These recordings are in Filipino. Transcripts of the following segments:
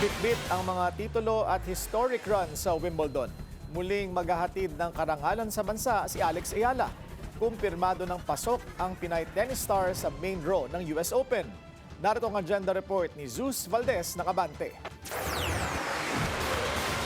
Bitbit ang mga titulo at historic run sa Wimbledon. Muling maghahatid ng karangalan sa bansa si Alex Ayala. Kumpirmado ng pasok ang Pinay tennis star sa main draw ng US Open. Narito ang agenda report ni Zeus Valdez ng Abante.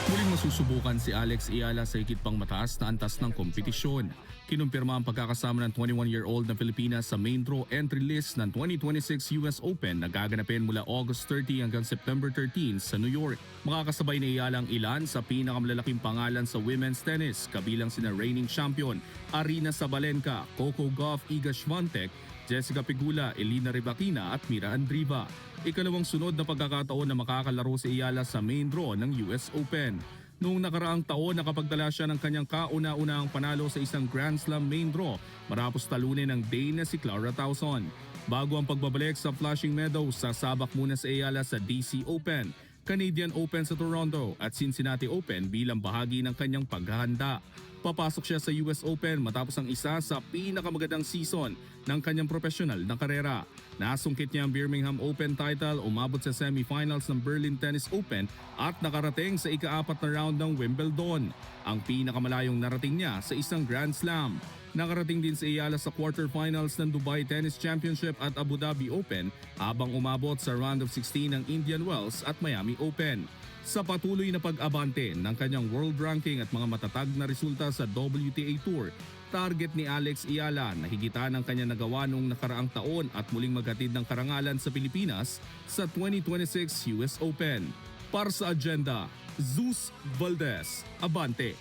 Muling masusubukan si Alex Ayala sa higit pang mataas na antas ng kompetisyon. Kinumpirma ang pagkakasama ng 21-year-old na Filipina sa main draw entry list ng 2026 US Open na gaganapin mula August 30 hanggang September 13 sa New York. Makakasabay ni Ayala ang ilan sa pinakamalalaking pangalan sa women's tennis, kabilang sina reigning champion Aryna Sabalenka, Coco Gauff, Iga Swiatek, Jessica Pegula, Elina Rybakina at Mira Andreeva. Ikalawang sunod na pagkakataon na makakalaro si Ayala sa main draw ng US Open. Noong nakaraang taon nakapagdala siya ng kanyang kauna-unahang panalo sa isang Grand Slam main draw matapos talunin ng Dane na si Clara Tauson. Bago ang pagbabalik sa Flushing Meadows, sasabak muna si Ayala sa DC Open, Canadian Open sa Toronto at Cincinnati Open bilang bahagi ng kanyang paghahanda. Papasok siya sa US Open matapos ang isa sa pinakamagandang season ng kanyang profesional na karera. Nasungkit niya ang Birmingham Open title, umabot sa semifinals ng Berlin Tennis Open at nakarating sa ika-4 na round ng Wimbledon, ang pinakamalayong narating niya sa isang Grand Slam. Nakarating din si Ayala sa quarterfinals ng Dubai Tennis Championship at Abu Dhabi Open habang umabot sa round of 16 ng Indian Wells at Miami Open. Sa patuloy na pag-abante ng kanyang world ranking at mga matatag na resulta sa WTA Tour, target ni Alex Ayala na higitan ang kanya nagawa noong nakaraang taon at muling maghatid ng karangalan sa Pilipinas sa 2026 US Open. Para sa agenda, Zeus Valdez, Abante.